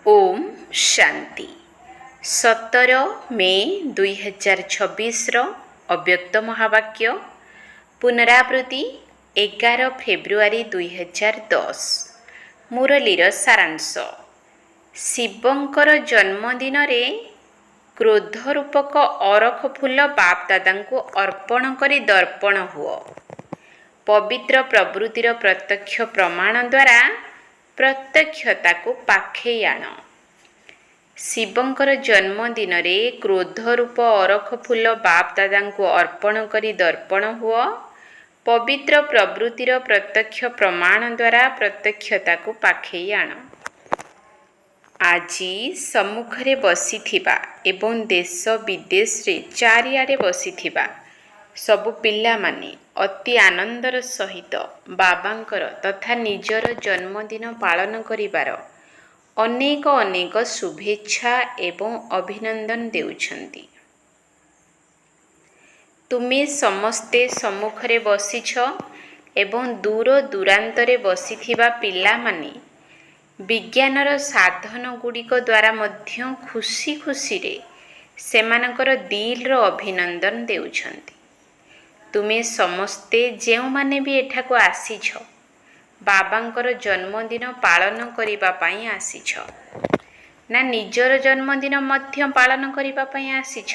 ओम शांति 17 मे 2026 अव्यक्त महावाक्य पुनरावृत्ति 11 फेब्रुआरी 2010 मुरलीर सारांश शिवंकर जन्मदिन रे क्रोध रूपक अरख फूल बाप दादा को अर्पण करी दर्पण हुओ। पवित्र प्रवृत्तिर प्रत्यक्ष प्रमाण द्वारा प्रत्यक्षता को पाखे आण। शिवंकर जन्मदिन रे क्रोध रूप अरख फूल बाप दादा को अर्पण करी दर्पण हुओ। पवित्र प्रवृत्तिर प्रत्यक्ष प्रमाण द्वारा प्रत्यक्षता को पाखे आण। आजी सम्मुखरे बसिथिबा एवं देश विदेश रे चारिआडे बसिथिबा सबु पिला माने अति आनंदर सहित बाबांकर तथा निजर जन्मदिन पालन करिबार अनेक अनेक शुभेच्छा एवं अभिनंदन देउछंती। तुमे समस्ते सम्मुखरे बसिछ एवं दूर दूरांतरे बसिथिबा पिला माने विज्ञानर साधन गुड़िक द्वारा मध्य खुशी खुशी रे सेमानकर दिल रो अभिनंदन देउछंती। तुमे समस्ते जेउ माने भी एठाको आसीछ बाबांकर जन्मदिन पालन करिबा पई आसीछ ना निजर जन्मदिन मध्य पालन करिबा पई आसीछ।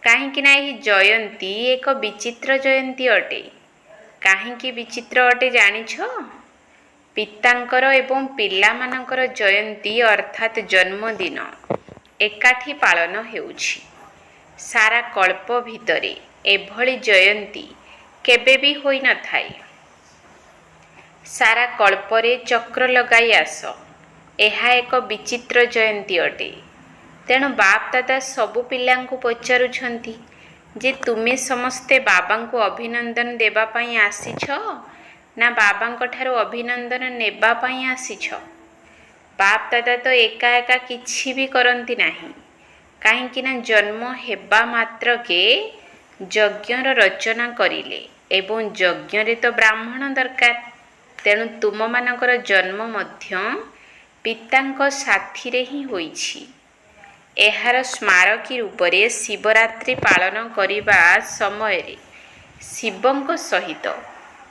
काहेकि ना एही जयंती एक विचित्र जयंती अटे। काहेकि विचित्र अटे जानिछ? पितांकर एवं पिला मानकर जयंती अर्थात जन्मदिन एकाठी पालन हेउछि। सारा कल्प भितरे एभली जयंती केबे भी होई न थाई। सारा कल्परे चक्र लगाई आस एहा एक विचित्र जयंती अटे। तेणु बाप दादा सबु पिलांकु पचारुछंती जे तुमे समस्ते बाबांकु अभिनंदन देबा पई आसीछ ना बाबांक ठारो अभिनंदन नेबा पई आसीछ। बाप दादा तो एका एका किछि भी करंती नाही। काहेकि ना जन्म हेबा मात्र के यज्ञर रचना करिले एवं यज्ञ रे तो ब्राह्मण दरकार। तेणु तुम मानकर जन्म मध्य पितांक साथी रे ही होईछि। एहार स्मारकी रूपरे शिवरात्रि पालन करिबा समय रे शिवंक सहित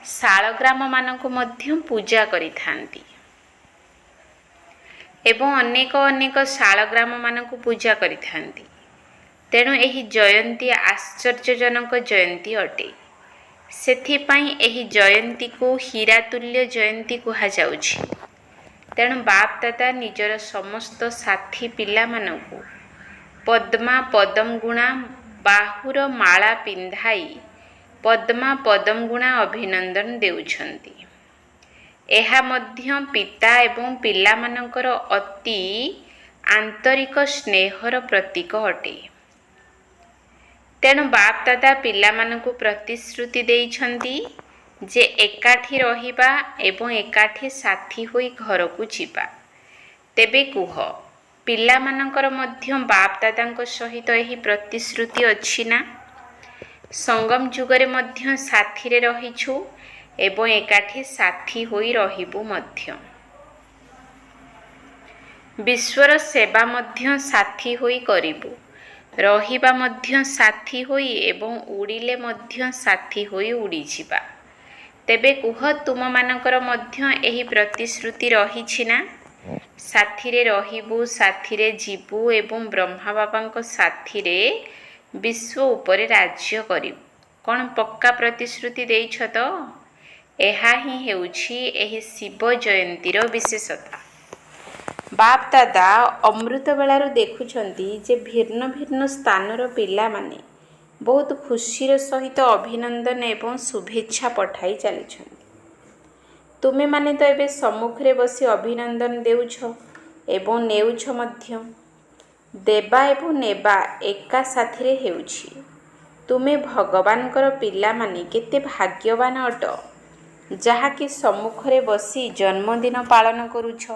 शालग्राम मानक मध्य पूजा करिथांती एवं अनेक अनेक शालग्राम मानक पूजा करिथांती। तेणु एही जयंती आश्चर्यजनक जयंती अटे। सेथिपाई एही जयंती को हीरातुल्य जयंती कहा जाउछि। तेणु बाप दादा निजर समस्त साथी पिला मानकु पद्मा पदम गुणा बाहुर माला पिंधाई पद्मा पदम गुणा अभिनंदन देउछंती। एहा मध्य पिता एवं पिला मानकर अति आंतरिक स्नेहर प्रतीक अटे। तेणु बाप दादा पिला मानकु प्रतिश्रुति देइछंती जे एकाठी रहिबा एवं एकाठी साथी होई घर को जिबा। तेबे कुह पिला मानकर मध्य बाप दादांक सहित एही प्रतिश्रुति अछि ना? संगम जुगरे मध्य साथी रे रहिछु एवं एकाठी साथी होई रहिबु मध्य। विश्वर सेवा मध्य साथी होई करिबु। रहिबा मध्य साथी होई एवं उड़िले मध्य साथी होई उड़ी जिबा। तेबे कुह तुम मानकर मध्य एही प्रतिश्रुति रहिछि ना? साथी रे रहिबु साथी रे जीवु एवं ब्रह्मा बाबांक साथी रे विश्व उपरे राज्य करिबु। कोन पक्का प्रतिश्रुति देइछ तो? एहा ही हेउछि एही शिव जयंतीर विशेषता। बाप दादा अमृत बेलारू देखुछंती जे भिन्न भिन्न स्थानर पिला माने बहुत खुशीर सहित अभिनंदन एवं शुभेच्छा पठाई चलीछंती। तुमे माने तो एबे सम्मुखरे बसी अभिनंदन देउछ एवं नेउछ मध्य। देबा एवं नेबा एका साथी रे हेउछि। तुमे भगवानकर पिला माने केते भाग्यवान अट जहा कि सम्मुखरे बसी जन्मदिन पालन करूछ।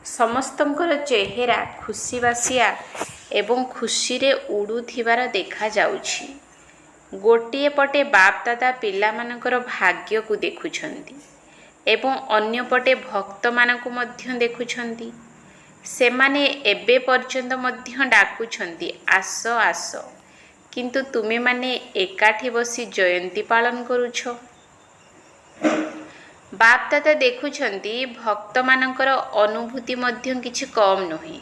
समस्तंकर चेहरा खुशी बासिया एवं खुशी रे उड़ुथिबार देखा जाउछि। गोटिए पटे बाप दादा पिला मानकर भाग्य को देखुछंती एवं अन्य पटे भक्त मानकु मध्य देखुछंती। ସେମାନେ ଏବେ ପର୍ଯ୍ୟନ୍ତ ମଧ୍ୟ ଡାକୁଛନ୍ତି ଆସ ଆସ, କିନ୍ତୁ ତୁମେମାନେ ଏକାଠି ବସି ଜୟନ୍ତୀ ପାଳନ କରୁଛ। ବାପ୍ ଦାଦା ଦେଖୁଛନ୍ତି ଭକ୍ତମାନଙ୍କର ଅନୁଭୂତି ମଧ୍ୟ କିଛି କମ୍ ନୁହେଁ।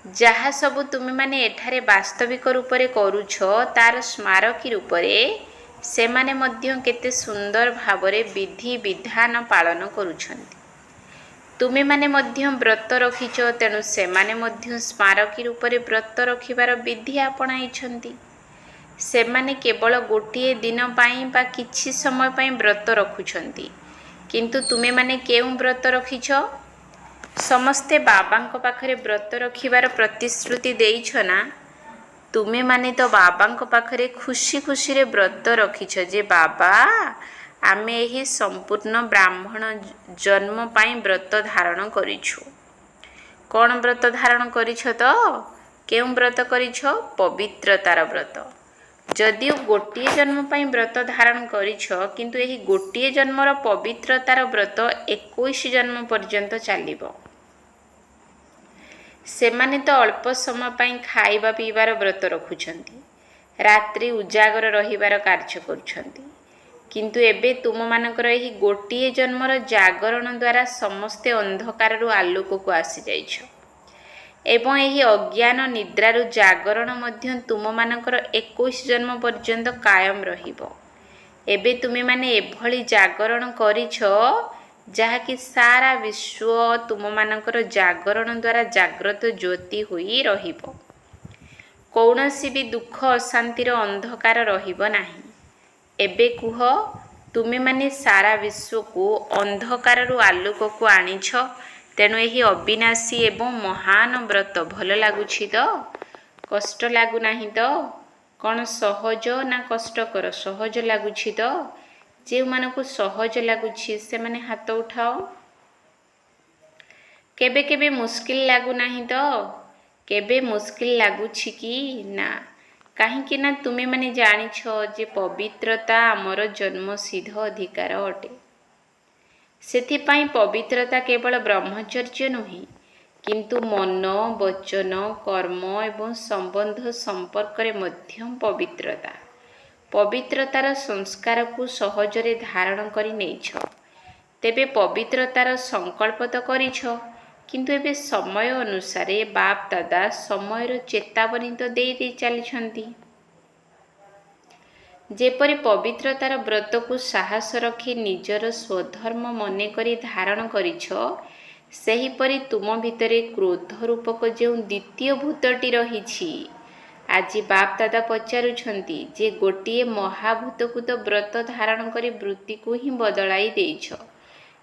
ଯାହା ସବୁ ତୁମେମାନେ ଏଠାରେ ବାସ୍ତବିକ ରୂପରେ କରୁଛ ତାର ସ୍ମାରକୀ ରୂପରେ ସେମାନେ ମଧ୍ୟ କେତେ ସୁନ୍ଦର ଭାବରେ ବିଧି ବିଧାନ ପାଳନ କରୁଛନ୍ତି। ତୁମେମାନେ ମଧ୍ୟ ବ୍ରତ ରଖିଛ, ତେଣୁ ସେମାନେ ମଧ୍ୟ ସ୍ମାରକୀ ରୂପରେ ବ୍ରତ ରଖିବାର ବିଧି ଆପଣାଇଛନ୍ତି। ସେମାନେ କେବଳ ଗୋଟିଏ ଦିନ ପାଇଁ ବା କିଛି ସମୟ ପାଇଁ ବ୍ରତ ରଖୁଛନ୍ତି, କିନ୍ତୁ ତୁମେମାନେ କେଉଁ ବ୍ରତ ରଖିଛ? ସମସ୍ତେ ବାବାଙ୍କ ପାଖରେ ବ୍ରତ ରଖିବାର ପ୍ରତିଶ୍ରୁତି ଦେଇଛ ନା? ତୁମେମାନେ ତ ବାବାଙ୍କ ପାଖରେ ଖୁସି ଖୁସିରେ ବ୍ରତ ରଖିଛ ଯେ ବାବା ଆମେ ଏହି ସମ୍ପୂର୍ଣ୍ଣ ବ୍ରାହ୍ମଣ ଜନ୍ମ ପାଇଁ ବ୍ରତ ଧାରଣ କରିଛୁ। କ'ଣ ବ୍ରତ ଧାରଣ କରିଛ ତ? କେଉଁ ବ୍ରତ କରିଛ? ପବିତ୍ରତାର ବ୍ରତ। ଯଦିଓ ଗୋଟିଏ ଜନ୍ମ ପାଇଁ ବ୍ରତ ଧାରଣ କରିଛ, କିନ୍ତୁ ଏହି ଗୋଟିଏ ଜନ୍ମର ପବିତ୍ରତାର ବ୍ରତ 21 ଜନ୍ମ ପର୍ଯ୍ୟନ୍ତ ଚାଲିବ। ସେମାନେ ତ ଅଳ୍ପ ସମୟ ପାଇଁ ଖାଇବା ପିଇବାର ବ୍ରତ ରଖୁଛନ୍ତି, ରାତ୍ରି ଉଜାଗର ରହିବାର କାର୍ଯ୍ୟ କରୁଛନ୍ତି, କିନ୍ତୁ ଏବେ ତୁମମାନଙ୍କର ଏହି ଗୋଟିଏ ଜନ୍ମର ଜାଗରଣ ଦ୍ୱାରା ସମସ୍ତେ ଅନ୍ଧକାରରୁ ଆଲୋକକୁ ଆସିଯାଇଛ ଏବଂ ଏହି ଅଜ୍ଞାନ ନିଦ୍ରାରୁ ଜାଗରଣ ମଧ୍ୟ ତୁମମାନଙ୍କର 21 ଜନ୍ମ ପର୍ଯ୍ୟନ୍ତ କାୟମ ରହିବ। ଏବେ ତୁମେମାନେ ଏଭଳି ଜାଗରଣ କରିଛ ଯାହାକି ସାରା ବିଶ୍ୱ ତୁମମାନଙ୍କର ଜାଗରଣ ଦ୍ୱାରା ଜାଗ୍ରତ ଜ୍ୟୋତି ହୋଇ ରହିବ। କୌଣସି ବି ଦୁଃଖ ଅଶାନ୍ତିର ଅନ୍ଧକାର ରହିବ ନାହିଁ। ଏବେ କୁହ, ତୁମେମାନେ ସାରା ବିଶ୍ୱକୁ ଅନ୍ଧକାରରୁ ଆଲୋକକୁ ଆଣିଛ, ତେଣୁ ଏହି ଅବିନାଶୀ ଏବଂ ମହାନ ବ୍ରତ ଭଲ ଲାଗୁଛି ତ? କଷ୍ଟ ଲାଗୁନାହିଁ ତ? କ'ଣ ସହଜ ନା କଷ୍ଟକର? ସହଜ ଲାଗୁଛି ତ? ଯେଉଁମାନଙ୍କୁ ସହଜ ଲାଗୁଛି ସେମାନେ ହାତ ଉଠାଅ। କେବେ କେବେ ମୁସ୍କିଲ ଲାଗୁନାହିଁ ତ? କେବେ ମୁସ୍କିଲ ଲାଗୁଛି କି? ନା, କାହିଁକି ନା ତୁମେମାନେ ଜାଣିଛ ଯେ ପବିତ୍ରତା ଆମର ଜନ୍ମସିଦ୍ଧ ଅଧିକାର ଅଟେ। ସେଥିପାଇଁ ପବିତ୍ରତା କେବଳ ବ୍ରହ୍ମଚର୍ଯ୍ୟ ନୁହେଁ, କିନ୍ତୁ ମନ, ବଚନ, କର୍ମ ଏବଂ ସମ୍ବନ୍ଧ ସମ୍ପର୍କରେ ମଧ୍ୟ ପବିତ୍ରତା। ପବିତ୍ରତାର ସଂସ୍କାରକୁ ସହଜରେ ଧାରଣ କରି ନେଇଛ। ତେବେ ପବିତ୍ରତାର ସଂକଳ୍ପ ତ କରିଛ, କିନ୍ତୁ ଏବେ ସମୟ ଅନୁସାରେ ବାପ୍ ଦାଦା ସମୟର ଚେତାବନୀ ତ ଦେଇ ଚାଲିଛନ୍ତି। ଯେପରି ପବିତ୍ରତାର ବ୍ରତକୁ ସାହସ ରଖି ନିଜର ସ୍ୱଧର୍ମ ମନେକରି ଧାରଣ କରିଛ, ସେହିପରି ତୁମ ଭିତରେ କ୍ରୋଧ ରୂପକ ଯେଉଁ ଦ୍ୱିତୀୟ ଭୂତଟି ରହିଛି, ଆଜି ବାପ୍ ଦାଦା ପଚାରୁଛନ୍ତି ଯେ ଗୋଟିଏ ମହାଭୂତକୁ ତ ବ୍ରତ ଧାରଣ କରି ବୃତ୍ତିକୁ ହିଁ ବଦଳାଇ ଦେଇଛ,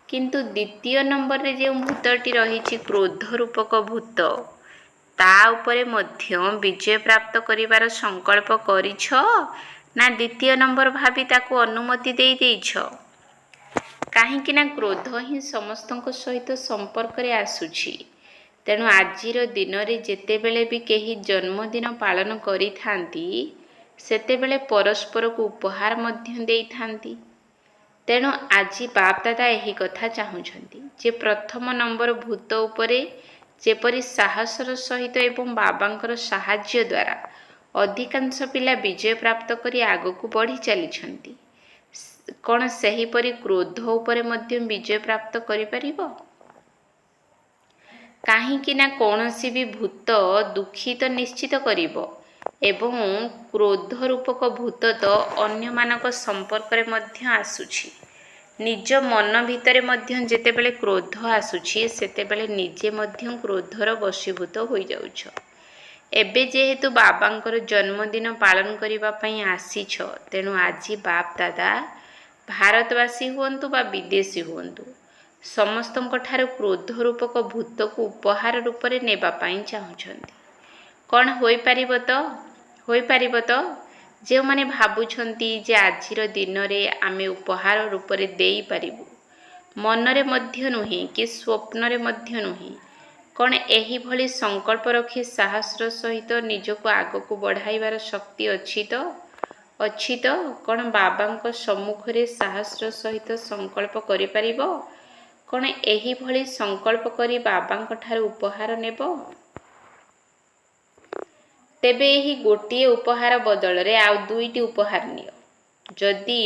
କିନ୍ତୁ ଦ୍ୱିତୀୟ ନମ୍ବରରେ ଯେଉଁ ଭୂତଟି ରହିଛି କ୍ରୋଧ ରୂପକ ଭୂତ, ତା ଉପରେ ମଧ୍ୟ ବିଜୟ ପ୍ରାପ୍ତ କରିବାର ସଂକଳ୍ପ କରିଛ ନା ଦ୍ୱିତୀୟ ନମ୍ବର ଭାବି ତାକୁ ଅନୁମତି ଦେଇଛ? କାହିଁକି ନା କ୍ରୋଧ ହିଁ ସମସ୍ତଙ୍କ ସହିତ ସମ୍ପର୍କରେ ଆସୁଛି। ତେଣୁ ଆଜିର ଦିନରେ ଯେତେବେଳେ ବି କେହି ଜନ୍ମଦିନ ପାଳନ କରିଥାନ୍ତି, ସେତେବେଳେ ପରସ୍ପରକୁ ଉପହାର ମଧ୍ୟ ଦେଇଥାନ୍ତି। ତେଣୁ ଆଜି ବାପ୍ ଦାଦା ଏହି କଥା ଚାହୁଁଛନ୍ତି ଯେ ପ୍ରଥମ ନମ୍ବର ଭୂତ ଉପରେ ଯେପରି ସାହସର ସହିତ ଏବଂ ବାବାଙ୍କର ସାହାଯ୍ୟ ଦ୍ୱାରା ଅଧିକାଂଶ ପିଲା ବିଜୟ ପ୍ରାପ୍ତ କରି ଆଗକୁ ବଢ଼ି ଚାଲିଛନ୍ତି, କ'ଣ ସେହିପରି କ୍ରୋଧ ଉପରେ ମଧ୍ୟ ବିଜୟ ପ୍ରାପ୍ତ କରିପାରିବ? କାହିଁକି ନା କୌଣସି ବି ଭୂତ ଦୁଃଖୀ ତ ନିଶ୍ଚିତ କରିବ ଏବଂ କ୍ରୋଧ ରୂପକ ଭୂତ ତ ଅନ୍ୟମାନଙ୍କ ସମ୍ପର୍କରେ ମଧ୍ୟ ଆସୁଛି। ନିଜ ମନ ଭିତରେ ମଧ୍ୟ ଯେତେବେଳେ କ୍ରୋଧ ଆସୁଛି, ସେତେବେଳେ ନିଜେ ମଧ୍ୟ କ୍ରୋଧର ବଶୀଭୂତ ହୋଇଯାଉଛ। ଏବେ ଯେହେତୁ ବାବାଙ୍କର ଜନ୍ମଦିନ ପାଳନ କରିବା ପାଇଁ ଆସିଛ, ତେଣୁ ଆଜି ବାପ୍ ଦାଦା ଭାରତବାସୀ ହୁଅନ୍ତୁ ବା ବିଦେଶୀ ହୁଅନ୍ତୁ, ସମସ୍ତଙ୍କ ଠାରୁ କ୍ରୋଧ ରୂପକ ଭୂତକୁ ଉପହାର ରୂପରେ ନେବା ପାଇଁ ଚାହୁଁଛନ୍ତି। କ'ଣ ହୋଇପାରିବ ତ? ହୋଇପାରିବ ତ? ଯେଉଁମାନେ ଭାବୁଛନ୍ତି ଯେ ଆଜିର ଦିନରେ ଆମେ ଉପହାର ରୂପରେ ଦେଇପାରିବୁ, ମନରେ ମଧ୍ୟ ନୁହେଁ କି ସ୍ୱପ୍ନରେ ମଧ୍ୟ ନୁହେଁ, କ'ଣ ଏହିଭଳି ସଂକଳ୍ପ ରଖି ସାହସର ସହିତ ନିଜକୁ ଆଗକୁ ବଢ଼ାଇବାର ଶକ୍ତି ଅଛି ତ? ଅଛି ତ? କ'ଣ ବାବାଙ୍କ ସମ୍ମୁଖରେ ସାହସର ସହିତ ସଂକଳ୍ପ କରିପାରିବ? କ'ଣ ଏହିଭଳି ସଂକଳ୍ପ କରି ବାବାଙ୍କ ଠାରୁ ଉପହାର ନେବ? ତେବେ ଏହି ଗୋଟିଏ ଉପହାର ବଦଳରେ ଆଉ 2ଟି ଉପହାର ନିଅ। ଯଦି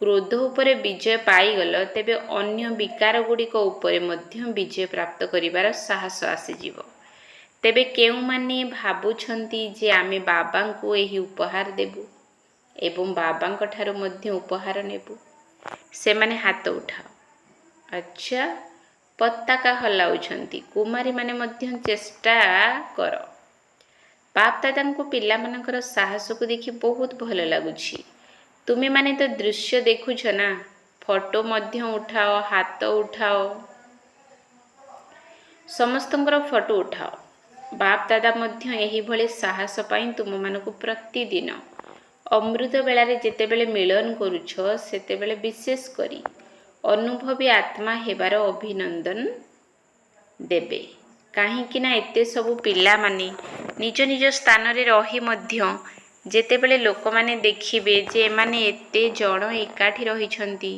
କ୍ରୋଧ ଉପରେ ବିଜୟ ପାଇଗଲ, ତେବେ ଅନ୍ୟ ବିକାରଗୁଡ଼ିକ ଉପରେ ମଧ୍ୟ ବିଜୟ ପ୍ରାପ୍ତ କରିବାର ସାହସ ଆସିଯିବ। ତେବେ କେଉଁମାନେ ଭାବୁଛନ୍ତି ଯେ ଆମେ ବାବାଙ୍କୁ ଏହି ଉପହାର ଦେବୁ ଏବଂ ବାବାଙ୍କ ଠାରୁ ମଧ୍ୟ ଉପହାର ନେବୁ, ସେମାନେ ହାତ ଉଠାଅ। ଆଚ୍ଛା, ପତାକା ହଲାଉଛନ୍ତି। କୁମାରୀମାନେ ମଧ୍ୟ ଚେଷ୍ଟା କର। ବାପ ଦାଦାଙ୍କୁ ପିଲାମାନଙ୍କର ସାହସକୁ ଦେଖି ବହୁତ ଭଲ ଲାଗୁଛି। ତୁମେମାନେ ତ ଦୃଶ୍ୟ ଦେଖୁଛ ନା। ଫଟୋ ମଧ୍ୟ ଉଠାଅ, ହାତ ଉଠାଅ, ସମସ୍ତଙ୍କର ଫଟୋ ଉଠାଅ। ବାପ ଦାଦା ମଧ୍ୟ ଏହିଭଳି ସାହସ ପାଇଁ ତୁମମାନଙ୍କୁ ପ୍ରତିଦିନ ଅମୃତ ବେଳାରେ ଯେତେବେଳେ ମିଳନ କରୁଛ, ସେତେବେଳେ ବିଶେଷ କରି ଅନୁଭବୀ ଆତ୍ମା ହେବାର ଅଭିନନ୍ଦନ ଦେବେ। କାହିଁକି ନା ଏତେ ସବୁ ପିଲାମାନେ ନିଜ ନିଜ ସ୍ଥାନରେ ରହି ମଧ୍ୟ ଯେତେବେଳେ ଲୋକମାନେ ଦେଖିବେ ଯେ ଏମାନେ ଏତେ ଜଣ ଏକାଠି ରହିଛନ୍ତି,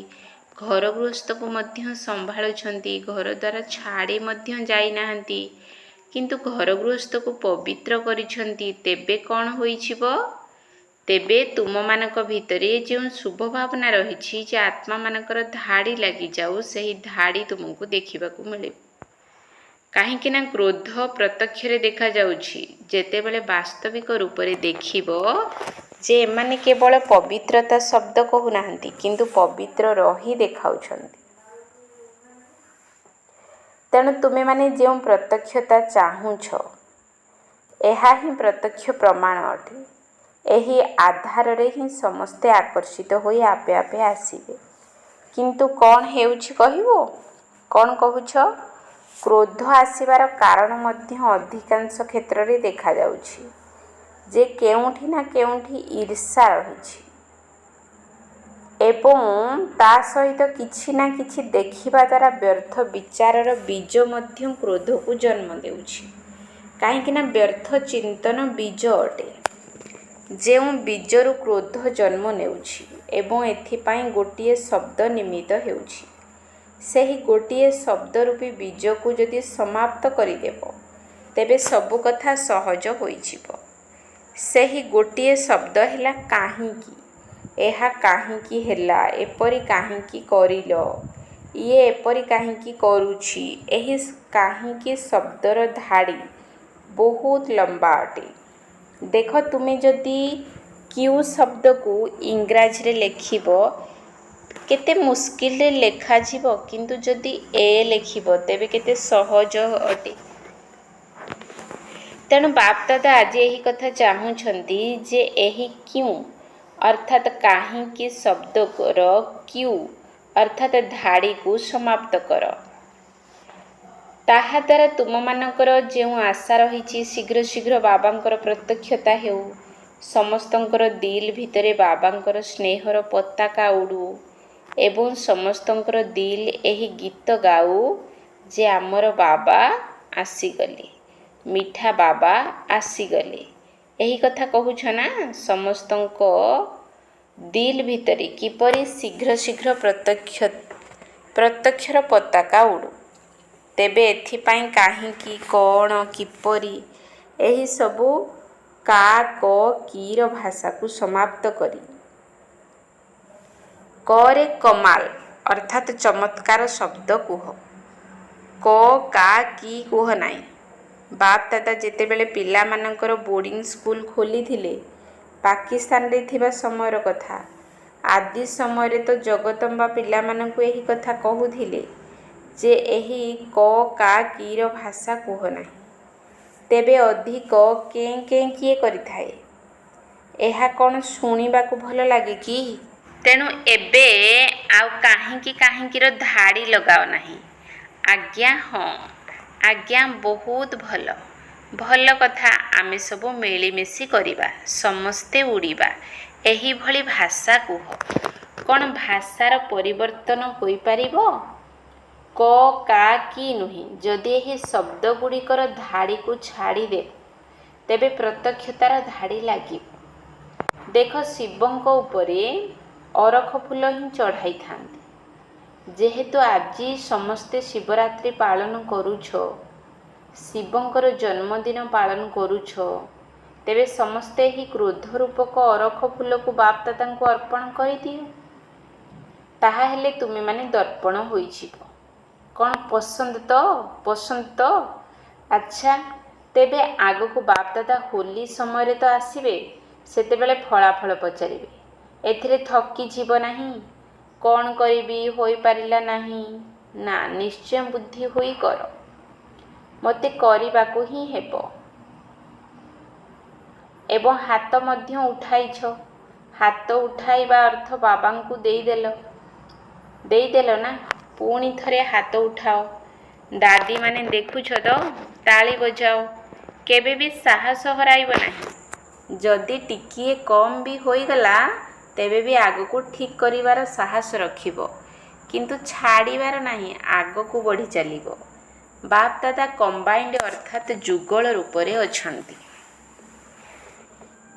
ଘର ଗୃହସ୍ଥକୁ ମଧ୍ୟ ସମ୍ଭାଳୁଛନ୍ତି, ଘର ଦ୍ୱାରା ଛାଡ଼ି ମଧ୍ୟ ଯାଇନାହାନ୍ତି, କିନ୍ତୁ ଘର ଗୃହସ୍ଥକୁ ପବିତ୍ର କରିଛନ୍ତି, ତେବେ କ'ଣ ହୋଇଯିବ? ତେବେ ତୁମମାନଙ୍କ ଭିତରେ ଯେଉଁ ଶୁଭ ଭାବନା ରହିଛି ଯେ ଆତ୍ମାମାନଙ୍କର ଧାଡ଼ି ଲାଗିଯାଉ, ସେହି ଧାଡ଼ି ତୁମକୁ ଦେଖିବାକୁ ମିଳିବ। କାହିଁକି ନା କ୍ରୋଧ ପ୍ରତ୍ୟକ୍ଷରେ ଦେଖାଯାଉଛି। ଯେତେବେଳେ ବାସ୍ତବିକ ରୂପରେ ଦେଖିବ ଯେ ଏମାନେ କେବଳ ପବିତ୍ରତା ଶବ୍ଦ କହୁନାହାନ୍ତି, କିନ୍ତୁ ପବିତ୍ର ରହି ଦେଖାଉଛନ୍ତି। ତେଣୁ ତୁମେମାନେ ଯେଉଁ ପ୍ରତ୍ୟକ୍ଷତା ଚାହୁଁଛ, ଏହା ହିଁ ପ୍ରତ୍ୟକ୍ଷ ପ୍ରମାଣ ଅଟେ। ଏହି ଆଧାରରେ ହିଁ ସମସ୍ତେ ଆକର୍ଷିତ ହୋଇ ଆପେ ଆପେ ଆସିବେ। କିନ୍ତୁ କ'ଣ ହେଉଛି କହିବ? କ'ଣ କହୁଛ? କ୍ରୋଧ ଆସିବାର କାରଣ ମଧ୍ୟ ଅଧିକାଂଶ କ୍ଷେତ୍ରରେ ଦେଖାଯାଉଛି ଯେ କେଉଁଠି ନା କେଉଁଠି ଈର୍ଷା ରହିଛି ଏବଂ ତା ସହିତ କିଛି ନା କିଛି ଦେଖିବା ଦ୍ୱାରା ବ୍ୟର୍ଥ ବିଚାରର ବୀଜ ମଧ୍ୟ କ୍ରୋଧକୁ ଜନ୍ମ ଦେଉଛି। କାହିଁକି ନା ବ୍ୟର୍ଥ ଚିନ୍ତନ ବୀଜ ଅଟେ, ଯେଉଁ ବୀଜରୁ କ୍ରୋଧ ଜନ୍ମ ନେଉଛି ଏବଂ ଏଥିପାଇଁ ଗୋଟିଏ ଶବ୍ଦ ନିମିତ୍ତ ହେଉଛି। ସେହି ଗୋଟିଏ ଶବ୍ଦ ରୂପୀ ବୀଜକୁ ଯଦି ସମାପ୍ତ କରିଦେବ, ତେବେ ସବୁ କଥା ସହଜ ହୋଇଯିବ। ସେହି ଗୋଟିଏ ଶବ୍ଦ ହେଲା କାହିଁକି। ଏହା କାହିଁକି ହେଲା, ଏପରି କାହିଁକି କରିଲ, ଇଏ ଏପରି କାହିଁକି କରୁଛି। ଏହି କାହିଁକି ଶବ୍ଦର ଧାଡ଼ି ବହୁତ ଲମ୍ବା ଅଟେ। ଦେଖ, ତୁମେ ଯଦି କ୍ୟୁ ଶବ୍ଦକୁ ଇଂରାଜୀରେ ଲେଖିବ, କେତେ ମୁସ୍କିଲରେ ଲେଖାଯିବ, କିନ୍ତୁ ଯଦି ଏ ଲେଖିବ, ତେବେ କେତେ ସହଜ ଅଟେ। ତେଣୁ ବାପ ଦାଦା ଆଜି ଏହି କଥା ଚାହୁଁଛନ୍ତି ଯେ ଏହି କ୍ୟୁ ଅର୍ଥାତ୍ କାହିଁକି ଶବ୍ଦର କ୍ୟୁ ଅର୍ଥାତ୍ ଧାଡ଼ିକୁ ସମାପ୍ତ କର। ତାହାଦ୍ୱାରା ତୁମମାନଙ୍କର ଯେଉଁ ଆଶା ରହିଛି ଶୀଘ୍ର ଶୀଘ୍ର ବାବାଙ୍କର ପ୍ରତ୍ୟକ୍ଷତା ହେଉ, ସମସ୍ତଙ୍କର ଦିଲ୍ ଭିତରେ ବାବାଙ୍କର ସ୍ନେହର ପତାକା ଉଡ଼ୁ ଏବଂ ସମସ୍ତଙ୍କର ଦିଲ୍ ଏହି ଗୀତ ଗାଉ ଯେ ଆମର ବାବା ଆସିଗଲେ, ମିଠା ବାବା ଆସିଗଲେ। ଏହି କଥା କହୁଛ ନା। ସମସ୍ତଙ୍କ ଦିଲ୍ ଭିତରେ କିପରି ଶୀଘ୍ର ଶୀଘ୍ର ପ୍ରତ୍ୟକ୍ଷର ପତାକା ଉଡ଼ୁ। ତେବେ ଏଥିପାଇଁ କାହିଁକି, କ'ଣ, କିପରି, ଏହିସବୁ କା କ କିର ଭାଷାକୁ ସମାପ୍ତ କରି କରେ କମାଲ ଅର୍ଥାତ୍ ଚମତ୍କାର ଶବ୍ଦ କୁହ। କ କା କି କୁହ ନାହିଁ। ବାପ ଦାଦା ଯେତେବେଳେ ପିଲାମାନଙ୍କର ବୋର୍ଡ଼ିଂ ସ୍କୁଲ ଖୋଲିଥିଲେ, ପାକିସ୍ତାନରେ ଥିବା ସମୟର କଥା, ଆଦି ସମୟରେ ତ ଜଗଦମ୍ବା ପିଲାମାନଙ୍କୁ ଏହି କଥା କହୁଥିଲେ ଯେ ଏହି କ କା କିର ଭାଷା କୁହ ନାହିଁ। ତେବେ ଅଧିକ କେଁ କେଁ କିଏ କରିଥାଏ? ଏହା କ'ଣ ଶୁଣିବାକୁ ଭଲ ଲାଗେ କି? ତେଣୁ ଏବେ ଆଉ କାହିଁକି କାହିଁକିର ଧାଡ଼ି ଲଗାଅ ନାହିଁ। ଆଜ୍ଞା, ହଁ ଆଜ୍ଞା, ବହୁତ ଭଲ। ଭଲ କଥା। ଆମେ ସବୁ ମିଳିମିଶି କରିବା, ସମସ୍ତେ ଉଡ଼ିବା। ଏହିଭଳି ଭାଷା କୁହ। କ'ଣ ଭାଷାର ପରିବର୍ତ୍ତନ ହୋଇପାରିବ? କ କା କି ନୁହେଁ। ଯଦି ଏହି ଶବ୍ଦଗୁଡ଼ିକର ଧାଡ଼ିକୁ ଛାଡ଼ିଦେବ, ତେବେ ପ୍ରତ୍ୟକ୍ଷତାର ଧାଡ଼ି ଲାଗିବ। ଦେଖ, ଶିବଙ୍କ ଉପରେ ଅରଖ ଫୁଲ ହିଁ ଚଢ଼ାଇଥାନ୍ତି। ଯେହେତୁ ଆଜି ସମସ୍ତେ ଶିବରାତ୍ରି ପାଳନ କରୁଛ, ଶିବଙ୍କର ଜନ୍ମଦିନ ପାଳନ କରୁଛ, ତେବେ ସମସ୍ତେ ଏହି କ୍ରୋଧ ରୂପକ ଅରଖ ଫୁଲକୁ ବାପଦାଦାଙ୍କୁ ଅର୍ପଣ କରିଦିଅ। ତାହା ହେଲେ ତୁମେମାନେ ଦର୍ପଣ ହୋଇଯିବ। କ'ଣ ପସନ୍ଦ ତ? ପସନ୍ଦ ତ? ଆଚ୍ଛା, ତେବେ ଆଗକୁ ବାପଦାଦା ହୋଲି ସମୟରେ ତ ଆସିବେ। ସେତେବେଳେ ଫଳାଫଳ ପଚାରିବେ। ଏଥିରେ ଥକିଯିବ ନାହିଁ। କ'ଣ କରିବି, ହୋଇପାରିଲା ନାହିଁ। ନା, ନିଶ୍ଚୟ ବୁଦ୍ଧି ହୋଇ କର। ମୋତେ କରିବାକୁ ହିଁ ହେବ। ଏବଂ ହାତ ମଧ୍ୟ ଉଠାଇଛ। ହାତ ଉଠାଇବା ଅର୍ଥ ବାବାଙ୍କୁ ଦେଇଦେଲ ନା। ପୁଣି ଥରେ ହାତ ଉଠାଅ। ଦାଦୀମାନେ ଦେଖୁଛ ତ? ତାଳି ବଜାଅ। କେବେ ବି ସାହସ ହରାଇବ ନାହିଁ। ଯଦି ଟିକିଏ କମ୍ ବି ହୋଇଗଲା, ତେବେ ବି ଆଗକୁ ଠିକ୍ କରିବାର ସାହସ ରଖିବ। କିନ୍ତୁ ଛାଡ଼ିବାର ନାହିଁ, ଆଗକୁ ବଢ଼ି ଚାଲିବ। ବାପଦାଦା କମ୍ବାଇଣ୍ଡ ଅର୍ଥାତ୍ ଯୁଗଳ ରୂପରେ ଅଛନ୍ତି।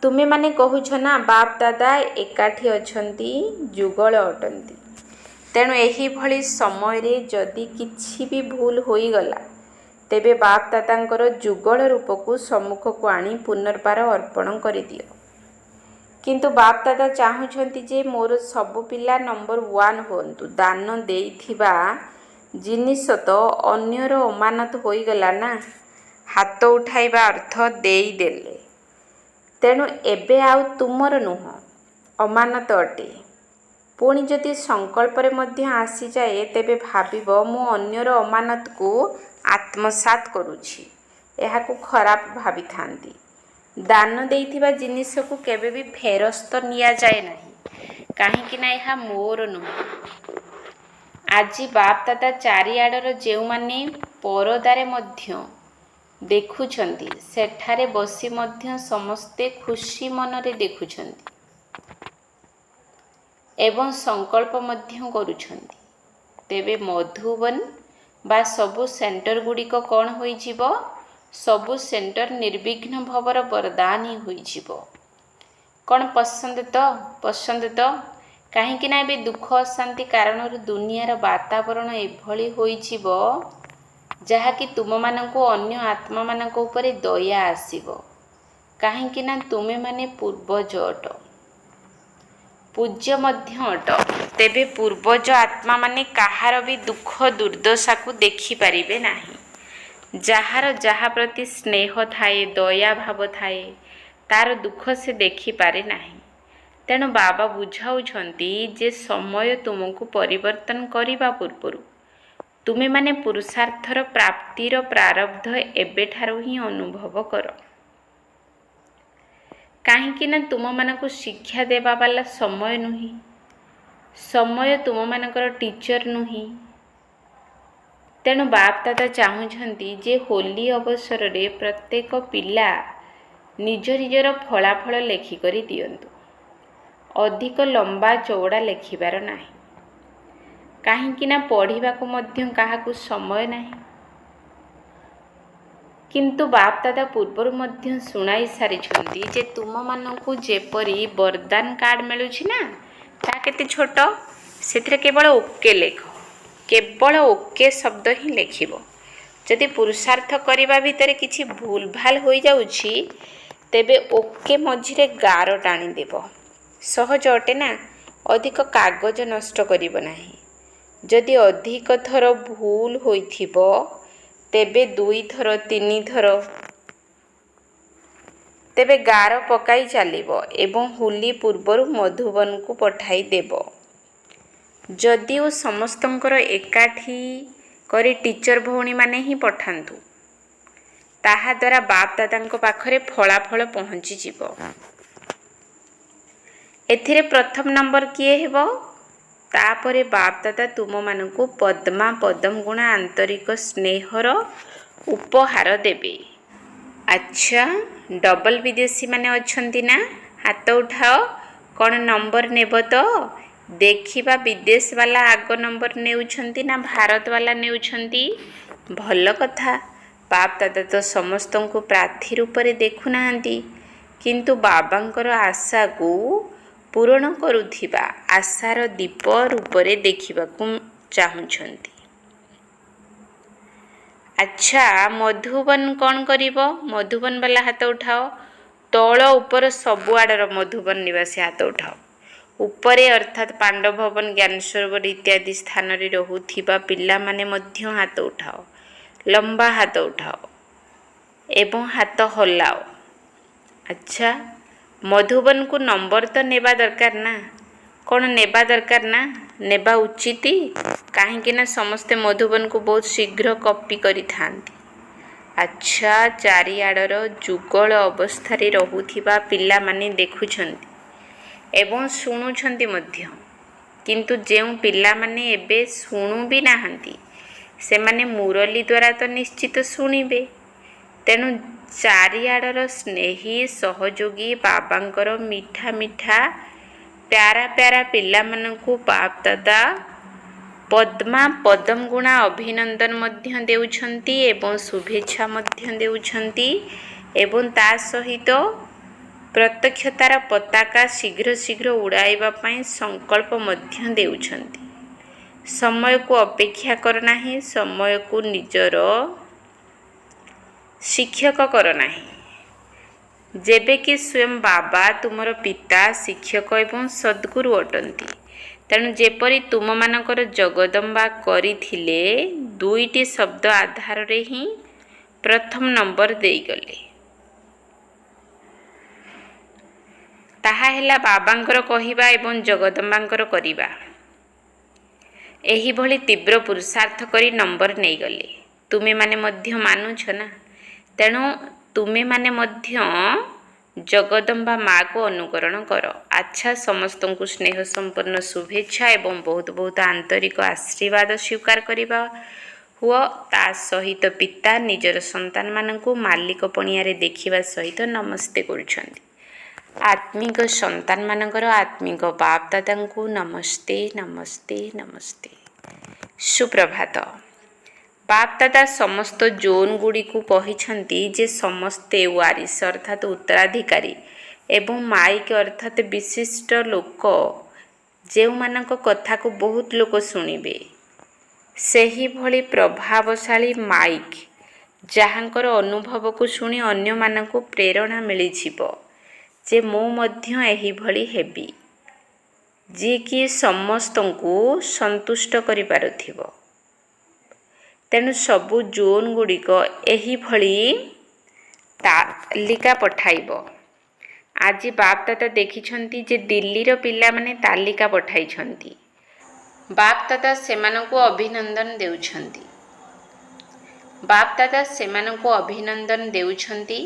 ତୁମେମାନେ କହୁଛ ନା ବାପଦାଦା ଏକାଠି ଅଛନ୍ତି, ଯୁଗଳ ଅଟନ୍ତି। ତେଣୁ ଏହିଭଳି ସମୟରେ ଯଦି କିଛି ବି ଭୁଲ ହୋଇଗଲା, ତେବେ ବାପଦାଦାଙ୍କର ଯୁଗଳ ରୂପକୁ ସମ୍ମୁଖକୁ ଆଣି ପୁନର୍ବାର ଅର୍ପଣ କରିଦିଅ। କିନ୍ତୁ ବାପଦାଦା ଚାହୁଁଛନ୍ତି ଯେ ମୋର ସବୁ ପିଲା ନମ୍ବର 1 ହୁଅନ୍ତୁ। ଦାନ ଦେଇଥିବା ଜିନିଷ ତ ଅନ୍ୟର ଅମାନତ ହୋଇଗଲା ନା। ହାତ ଉଠାଇବା ଅର୍ଥ ଦେଇଦେଲେ। ତେଣୁ ଏବେ ଆଉ ତୁମର ନୁହଁ, ଅମାନତ ଅଟେ। ପୁଣି ଯଦି ସଂକଳ୍ପରେ ମଧ୍ୟ ଆସିଯାଏ, ତେବେ ଭାବିବ ମୁଁ ଅନ୍ୟର ଅମାନତକୁ ଆତ୍ମସାତ୍ କରୁଛି। ଏହାକୁ ଖରାପ ଭାବିଥାନ୍ତି। ଦାନ ଦେଇଥିବା ଜିନିଷକୁ କେବେ ବି ଫେରସ୍ତ ନିଆଯାଏ ନାହିଁ, କାହିଁକି ନା ଏହା ମୋର ନୁହେଁ। ଆଜି ବାପଦାଦା ଚାରିଆଡ଼ର ଯେଉଁମାନେ ପରଦାରେ ମଧ୍ୟ ଦେଖୁଛନ୍ତି, ସେଠାରେ ବସି ମଧ୍ୟ ସମସ୍ତେ ଖୁସି ମନରେ ଦେଖୁଛନ୍ତି ଏବଂ ସଂକଳ୍ପ ମଧ୍ୟ କରୁଛନ୍ତି। ତେବେ ମଧୁବନ ବା ସବୁ ସେଣ୍ଟରଗୁଡ଼ିକ କ'ଣ ହୋଇଯିବ? ସବୁ ସେଣ୍ଟର ନିର୍ବିଘ୍ନ ଭବର ବରଦାନୀ ହୋଇଯିବ। କ'ଣ ପସନ୍ଦ ତ? ପସନ୍ଦ ତ? କାହିଁକି ନା ଏବେ ଦୁଃଖ ଅଶାନ୍ତି କାରଣରୁ ଦୁନିଆର ବାତାବରଣ ଏଭଳି ହୋଇଯିବ, ଯାହାକି ତୁମମାନଙ୍କୁ ଅନ୍ୟ ଆତ୍ମାମାନଙ୍କ ଉପରେ ଦୟା ଆସିବ। କାହିଁକି ନା ତୁମେମାନେ ପୂର୍ବଜ ଅଟ, ପୂଜ୍ୟ ମଧ୍ୟ ଅଟ। ତେବେ ପୂର୍ବଜ ଆତ୍ମାମାନେ କାହାର ବି ଦୁଃଖ ଦୁର୍ଦ୍ଦଶାକୁ ଦେଖିପାରିବେ ନାହିଁ। ଯାହାର ଯାହା ପ୍ରତି ସ୍ନେହ ଥାଏ, ଦୟା ଭାବ ଥାଏ, ତାର ଦୁଃଖ ସେ ଦେଖିପାରେ ନାହିଁ। ତେଣୁ ବାବା ବୁଝାଉଛନ୍ତି ଯେ ସମୟ ତୁମକୁ ପରିବର୍ତ୍ତନ କରିବା ପୂର୍ବରୁ ତୁମେମାନେ ପୁରୁଷାର୍ଥର ପ୍ରାପ୍ତିର ପ୍ରାରବ୍ଧ ଏବେଠାରୁ ହିଁ ଅନୁଭବ କର। କାହିଁକି ନା ତୁମମାନଙ୍କୁ ଶିକ୍ଷା ଦେବା ବାଲା ସମୟ ନୁହେଁ। ସମୟ ତୁମମାନଙ୍କର ଟିଚର ନୁହେଁ। ତେଣୁ ବାପଦାଦା ଚାହୁଁଛନ୍ତି ଯେ ହୋଲି ଅବସରରେ ପ୍ରତ୍ୟେକ ପିଲା ନିଜ ନିଜର ଫଳାଫଳ ଲେଖିକରି ଦିଅନ୍ତୁ। ଅଧିକ ଲମ୍ବା ଚଉଡ଼ା ଲେଖିବାର ନାହିଁ। କାହିଁକି ନା ପଢ଼ିବାକୁ ମଧ୍ୟ କାହାକୁ ସମୟ ନାହିଁ। କିନ୍ତୁ ବାପଦାଦା ପୂର୍ବରୁ ମଧ୍ୟ ଶୁଣାଇ ସାରିଛନ୍ତି ଯେ ତୁମମାନଙ୍କୁ ଯେପରି ବରଦାନ କାର୍ଡ଼ ମିଳୁଛି ନା, ତାହା କେତେ ଛୋଟ। ସେଥିରେ କେବଳ ଓକେ ଲେଖ। କେବଳ ଓକେ ଶବ୍ଦ ହିଁ ଲେଖିବ। ଯଦି ପୁରୁଷାର୍ଥ କରିବା ଭିତରେ କିଛି ଭୁଲ ଭାଲ ହୋଇଯାଉଛି, ତେବେ ଓକେ ମଝିରେ ଗାର ଟାଣିଦେବ। ସହଜ ଅଟେ ନା। ଅଧିକ କାଗଜ ନଷ୍ଟ କରିବ ନାହିଁ। ଯଦି ଅଧିକ ଥର ଭୁଲ ହୋଇଥିବ, ତେବେ 2 ଥର 3 ଥର ତେବେ ଗାର ପକାଇ ଚାଲିବ ଏବଂ ହୋଲି ପୂର୍ବରୁ ମଧୁବନକୁ ପଠାଇ ଦେବ। ଯଦିଓ ସମସ୍ତଙ୍କର ଏକାଠି କରି ଟିଚର ଭଉଣୀମାନେ ହିଁ ପଠାନ୍ତୁ, ତାହାଦ୍ୱାରା ବାପଦାଦାଙ୍କ ପାଖରେ ଫଳାଫଳ ପହଞ୍ଚିଯିବ। ଏଥିରେ ପ୍ରଥମ ନମ୍ବର କିଏ ହେବ? ତାପରେ ବାପଦାଦା ତୁମମାନଙ୍କୁ ପଦ୍ମା ପଦମ ଗୁଣା ଆନ୍ତରିକ ସ୍ନେହର ଉପହାର ଦେବେ। ଆଚ୍ଛା, ଡବଲ ବିଦେଶୀମାନେ ଅଛନ୍ତି ନା? ହାତ ଉଠାଅ। କ'ଣ ନମ୍ବର ନେବ ତ? ଦେଖିବା ବିଦେଶ ବାଲା ଆଗ ନମ୍ବର ନେଉଛନ୍ତି ନା ଭାରତ ବାଲା ନେଉଛନ୍ତି? ଭଲ କଥା। ବାପଦାଦା ତ ସମସ୍ତଙ୍କୁ ପ୍ରାର୍ଥୀ ରୂପରେ ଦେଖୁନାହାନ୍ତି, କିନ୍ତୁ ବାବାଙ୍କର ଆଶାକୁ ପୂରଣ କରୁଥିବା ଆଶାର ଦୀପ ରୂପରେ ଦେଖିବାକୁ ଚାହୁଁଛନ୍ତି। ଆଚ୍ଛା, ମଧୁବନ କ'ଣ କରିବ? ମଧୁବନ ବାଲା ହାତ ଉଠାଅ। ତଳ ଉପର ସବୁଆଡ଼ର ମଧୁବନ ନିବାସୀ ହାତ ଉଠାଅ। ଉପରେ ଅର୍ଥାତ୍ ପାଣ୍ଡବ ଭବନ, ଜ୍ଞାନ ସରୋବର ଇତ୍ୟାଦି ସ୍ଥାନରେ ରହୁଥିବା ପିଲାମାନେ ମଧ୍ୟ ହାତ ଉଠାଅ। ଲମ୍ବା ହାତ ଉଠାଅ ଏବଂ ହାତ ହଲାଅ। ଆଚ୍ଛା, ମଧୁବନକୁ ନମ୍ବର ତ ନେବା ଦରକାର ନା? କ'ଣ ନେବା ଦରକାର ନା? ନେବା ଉଚିତ? କାହିଁକି ନା ସମସ୍ତେ ମଧୁବନକୁ ବହୁତ ଶୀଘ୍ର କପି କରିଥାନ୍ତି। ଆଚ୍ଛା, ଚାରିଆଡ଼ର ଯୁଗଳ ଅବସ୍ଥାରେ ରହୁଥିବା ପିଲାମାନେ ଦେଖୁଛନ୍ତି ଏବଂ ଶୁଣୁଛନ୍ତି ମଧ୍ୟ। କିନ୍ତୁ ଯେଉଁ ପିଲାମାନେ ଏବେ ଶୁଣୁ ବି ନାହାନ୍ତି, ସେମାନେ ମୁରଲି ଦ୍ୱାରା ତ ନିଶ୍ଚିତ ଶୁଣିବେ। ତେଣୁ ଚାରିଆଡ଼ର ସ୍ନେହୀ ସହଯୋଗୀ ବାବାଙ୍କର ମିଠା ମିଠା ପ୍ୟାରା ପ୍ୟାରା ପିଲାମାନଙ୍କୁ ବାପ ଦାଦା ପଦ୍ମା ପଦମ ଗୁଣା ଅଭିନନ୍ଦନ ମଧ୍ୟ ଦେଉଛନ୍ତି ଏବଂ ଶୁଭେଚ୍ଛା ମଧ୍ୟ ଦେଉଛନ୍ତି ଏବଂ ତା ସହିତ ପ୍ରତ୍ୟକ୍ଷତାର ପତାକା ଶୀଘ୍ର ଶୀଘ୍ର ଉଡ଼ାଇବା ପାଇଁ ସଂକଳ୍ପ ମଧ୍ୟ ଦେଉଛନ୍ତି। ସମୟକୁ ଅପେକ୍ଷା କର ନାହିଁ, ସମୟକୁ ନିଜର ଶିକ୍ଷକ କର ନାହିଁ। ଯେବେକି ସ୍ୱୟଂ ବାବା ତୁମର ପିତା, ଶିକ୍ଷକ ଏବଂ ସଦ୍ଗୁରୁ ଅଟନ୍ତି। ତେଣୁ ଯେପରି ତୁମମାନଙ୍କର ଜଗଦମ୍ବା କରିଥିଲେ, ଦୁଇଟି ଶବ୍ଦ ଆଧାରରେ ହିଁ ପ୍ରଥମ ନମ୍ବର ଦେଇଗଲେ। ତାହା ହେଲା ବାବାଙ୍କର କହିବା ଏବଂ ଜଗଦମ୍ବାଙ୍କର କରିବା। ଏହିଭଳି ତୀବ୍ର ପୁରୁଷାର୍ଥ କରି ନମ୍ବର ନେଇଗଲେ। ତୁମେମାନେ ମଧ୍ୟ ମାନୁଛ ନା? ତେଣୁ ତୁମେମାନେ ମଧ୍ୟ ଜଗଦମ୍ବା ମା'କୁ ଅନୁକରଣ କର। ଆଚ୍ଛା, ସମସ୍ତଙ୍କୁ ସ୍ନେହ ସମ୍ପନ୍ନ ଶୁଭେଚ୍ଛା ଏବଂ ବହୁତ ବହୁତ ଆନ୍ତରିକ ଆଶୀର୍ବାଦ ସ୍ୱୀକାର କରିବା ହୁଅ। ତା ସହିତ ପିତା ନିଜର ସନ୍ତାନମାନଙ୍କୁ ମାଲିକ ପଣିଆରେ ଦେଖିବା ସହିତ ନମସ୍ତେ କରୁଛନ୍ତି। ଆତ୍ମିକ ସନ୍ତାନମାନଙ୍କର ଆତ୍ମିକ ବାପ ଦାଦାଙ୍କୁ ନମସ୍ତେ ନମସ୍ତେ ନମସ୍ତେ। ସୁପ୍ରଭାତ। ବାପ ଦାଦା ସମସ୍ତ ଜୋନ୍ ଗୁଡ଼ିକୁ କହିଛନ୍ତି ଯେ ସମସ୍ତେ ୱାରିଶ ଅର୍ଥାତ୍ ଉତ୍ତରାଧିକାରୀ ଏବଂ ମାଇକ ଅର୍ଥାତ୍ ବିଶିଷ୍ଟ ଲୋକ, ଯେଉଁମାନଙ୍କ କଥାକୁ ବହୁତ ଲୋକ ଶୁଣିବେ। ସେହିଭଳି ପ୍ରଭାବଶାଳୀ ମାଇକ, ଯାହାଙ୍କର ଅନୁଭବକୁ ଶୁଣି ଅନ୍ୟମାନଙ୍କୁ ପ୍ରେରଣା ମିଳିଯିବ ଯେ ମୁଁ ମଧ୍ୟ ଏହିଭଳି ହେବି, ଯିଏକି ସମସ୍ତଙ୍କୁ ସନ୍ତୁଷ୍ଟ କରିପାରୁଥିବ। ତେଣୁ ସବୁ ଜୋନ୍ ଗୁଡ଼ିକ ଏହିଭଳି ତାଲିକା ପଠାଇବ। ଆଜି ବାପ ଦାଦା ଦେଖିଛନ୍ତି ଯେ ଦିଲ୍ଲୀର ପିଲାମାନେ ତାଲିକା ପଠାଇଛନ୍ତି। ବାପ ଦାଦା ସେମାନଙ୍କୁ ଅଭିନନ୍ଦନ ଦେଉଛନ୍ତି। ବାପ ଦାଦା ସେମାନଙ୍କୁ ଅଭିନନ୍ଦନ ଦେଉଛନ୍ତି।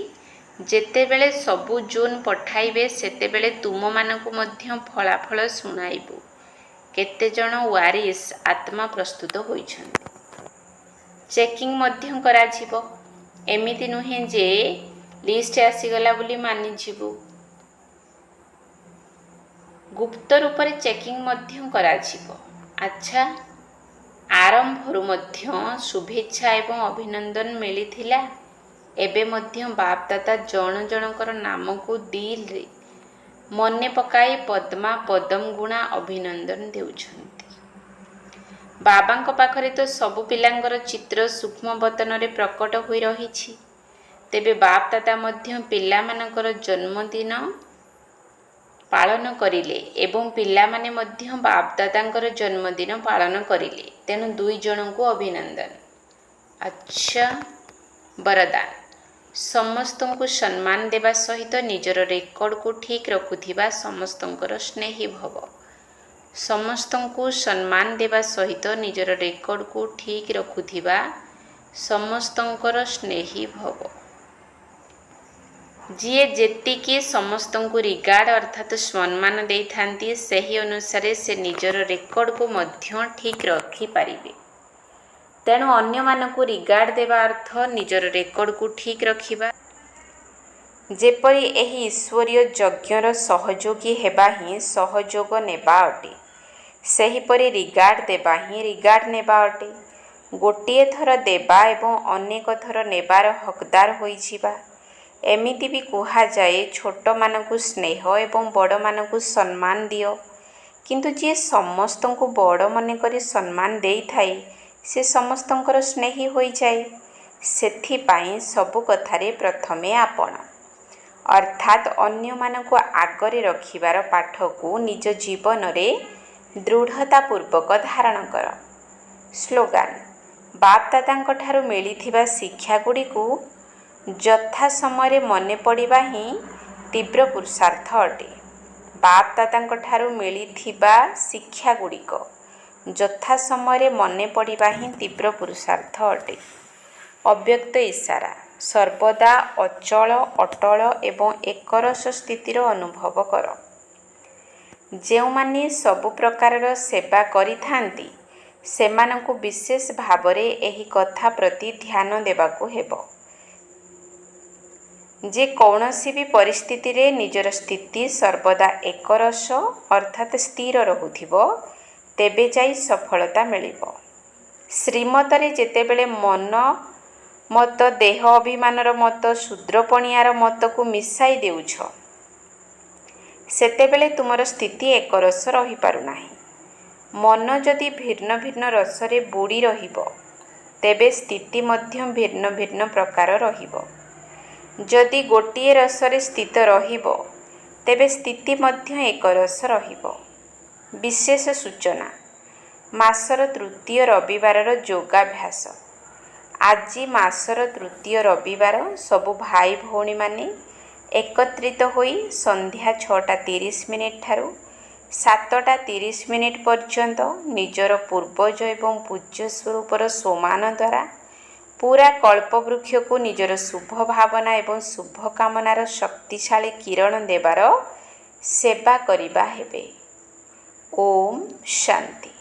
ଯେତେବେଳେ ସବୁ ଜୋନ୍ ପଠାଇବେ, ସେତେବେଳେ ତୁମମାନଙ୍କୁ ମଧ୍ୟ ଫଳାଫଳ ଶୁଣାଇବୁ। କେତେଜଣ ୱାରିଶ ଆତ୍ମା ପ୍ରସ୍ତୁତ ହୋଇଛନ୍ତି। ଚେକିଂ ମଧ୍ୟ କରାଯିବ। ଏମିତି ନୁହେଁ ଯେ ଲିଷ୍ଟ ଆସିଗଲା ବୋଲି ମାନିଯିବୁ। ଗୁପ୍ତ ରୂପରେ ଚେକିଂ ମଧ୍ୟ କରାଯିବ। ଆଚ୍ଛା, ଆରମ୍ଭରୁ ମଧ୍ୟ ଶୁଭେଚ୍ଛା ଏବଂ ଅଭିନନ୍ଦନ ମିଳିଥିଲା। ଏବେ ମଧ୍ୟ ବାପ ଦାଦା ଜଣ ଜଣଙ୍କର ନାମକୁ ଦିଲରେ ମନେ ପକାଇ ପଦ୍ମା ପଦମ ଗୁଣା ଅଭିନନ୍ଦନ ଦେଉଛନ୍ତି। ବାବାଙ୍କ ପାଖରେ ତ ସବୁ ପିଲାଙ୍କର ଚିତ୍ର ସୂକ୍ଷ୍ମ ବତନରେ ପ୍ରକଟ ହୋଇ ରହିଛି। ତେବେ ବାପ ଦାଦା ମଧ୍ୟ ପିଲାମାନଙ୍କର ଜନ୍ମଦିନ ପାଳନ କରିଲେ ଏବଂ ପିଲାମାନେ ମଧ୍ୟ ବାପ ଦାଦାଙ୍କର ଜନ୍ମଦିନ ପାଳନ କରିଲେ। ତେଣୁ ଦୁଇ ଜଣଙ୍କୁ ଅଭିନନ୍ଦନ। ଆଚ୍ଛା, ବରଦାନ। ସମସ୍ତଙ୍କୁ ସମ୍ମାନ ଦେବା ସହିତ ନିଜର ରେକର୍ଡକୁ ଠିକ୍ ରଖୁଥିବା ସମସ୍ତଙ୍କର ସ୍ନେହୀ ଭବ। ସମସ୍ତଙ୍କୁ ସମ୍ମାନ ଦେବା ସହିତ ନିଜର ରେକର୍ଡକୁ ଠିକ୍ ରଖୁଥିବା ସମସ୍ତଙ୍କର ସ୍ନେହୀ ଭବ। ଯିଏ ଯେତିକି ସମସ୍ତଙ୍କୁ ରିଗାର୍ଡ ଅର୍ଥାତ୍ ସମ୍ମାନ ଦେଇଥାନ୍ତି, ସେହି ଅନୁସାରେ ସେ ନିଜର ରେକର୍ଡକୁ ମଧ୍ୟ ଠିକ୍ ରଖିପାରିବେ। ତେଣୁ ଅନ୍ୟମାନଙ୍କୁ ରିଗାର୍ଡ ଦେବା ଅର୍ଥ ନିଜର ରେକର୍ଡକୁ ଠିକ୍ ରଖିବା। ଯେପରି ଏହି ଈଶ୍ୱରୀୟ ଯଜ୍ଞର ସହଯୋଗୀ ହେବା ହିଁ ସହଯୋଗ ନେବା ଅଟେ, ସେହିପରି ରିଗାର୍ଡ ଦେବା ହିଁ ରିଗାର୍ଡ ନେବା ଅଟେ। ଗୋଟିଏ ଥର ଦେବା ଏବଂ ଅନେକ ଥର ନେବାର ହକଦାର ହୋଇଯିବା। ଏମିତି ବି କୁହାଯାଏ, ଛୋଟମାନଙ୍କୁ ସ୍ନେହ ଏବଂ ବଡ଼ମାନଙ୍କୁ ସମ୍ମାନ ଦିଅ। କିନ୍ତୁ ଯିଏ ସମସ୍ତଙ୍କୁ ବଡ଼ ମନେକରି ସମ୍ମାନ ଦେଇଥାଏ ସେ ସମସ୍ତଙ୍କର ସ୍ନେହୀ ହୋଇଯାଏ। ସେଥିପାଇଁ ସବୁ କଥାରେ ପ୍ରଥମେ ଆପଣ ଅର୍ଥାତ୍ ଅନ୍ୟମାନଙ୍କୁ ଆଗରେ ରଖିବାର ପାଠକୁ ନିଜ ଜୀବନରେ ଦୃଢ଼ତାପୂର୍ବକ ଧାରଣ କର। ସ୍ଲୋଗାନ ବାପ୍ ଦାଦାଙ୍କ ଠାରୁ ମିଳିଥିବା ଶିକ୍ଷାଗୁଡ଼ିକୁ ଯଥା ସମୟରେ ମନେ ପଡ଼ିବା ହିଁ ତୀବ୍ର ପୁରୁଷାର୍ଥ ଅଟେ। ବାପ୍ ଦାଦାଙ୍କ ଠାରୁ ମିଳିଥିବା ଶିକ୍ଷାଗୁଡ଼ିକ ଯଥା ସମୟରେ ମନେ ପଡ଼ିବା ହିଁ ତୀବ୍ର ପୁରୁଷାର୍ଥ ଅଟେ। ଅବ୍ୟକ୍ତ ଇସାରା ସର୍ବଦା ଅଚଳ ଅଟଳ ଏବଂ ଏକରସ ସ୍ଥିତିର ଅନୁଭବ କର। ଯେଉଁମାନେ ସବୁ ପ୍ରକାରର ସେବା କରିଥାନ୍ତି ସେମାନଙ୍କୁ ବିଶେଷ ଭାବରେ ଏହି କଥା ପ୍ରତି ଧ୍ୟାନ ଦେବାକୁ ହେବ ଯେ କୌଣସି ବି ପରିସ୍ଥିତିରେ ନିଜର ସ୍ଥିତି ସର୍ବଦା ଏକରସ ଅର୍ଥାତ୍ ସ୍ଥିର ରହୁଥିବ, ତେବେ ଯାଇ ସଫଳତା ମିଳିବ। ଶ୍ରୀମତରେ ଯେତେବେଳେ ମନ ମତ, ଦେହ ଅଭିମାନର ମତ, ଶୂଦ୍ରପଣିଆର ମତକୁ ମିଶାଇ ଦେଉଛ, ସେତେବେଳେ ତୁମର ସ୍ଥିତି ଏକରସ ରହିପାରୁନାହିଁ। ମନ ଯଦି ଭିନ୍ନ ଭିନ୍ନ ରସରେ ବୁଡ଼ି ରହିବ, ତେବେ ସ୍ଥିତି ମଧ୍ୟ ଭିନ୍ନ ଭିନ୍ନ ପ୍ରକାର ରହିବ। ଯଦି ଗୋଟିଏ ରସରେ ସ୍ଥିତ ରହିବ, ତେବେ ସ୍ଥିତି ମଧ୍ୟ ଏକରସ ରହିବ। ବିଶେଷ ସୂଚନା ମାସର ତୃତୀୟ ରବିବାରର ଯୋଗାଭ୍ୟାସ। ଆଜି ମାସର ତୃତୀୟ ରବିବାର ସବୁ ଭାଇ ଭଉଣୀମାନେ ଏକତ୍ରିତ ହୋଇ ସନ୍ଧ୍ୟା 6:30 ଠାରୁ 7:30 ପର୍ଯ୍ୟନ୍ତ ନିଜର ପୂର୍ବଜ ଏବଂ ପୂଜ୍ୟ ସ୍ୱରୂପର ସୋମାନ ଦ୍ୱାରା ପୁରା କଳ୍ପବୃକ୍ଷକୁ ନିଜର ଶୁଭ ଭାବନା ଏବଂ ଶୁଭ କାମନାର ଶକ୍ତିଶାଳୀ କିରଣ ଦେବାର ସେବା କରିବା ହେବେ। ଓମ୍ ଶାନ୍ତି।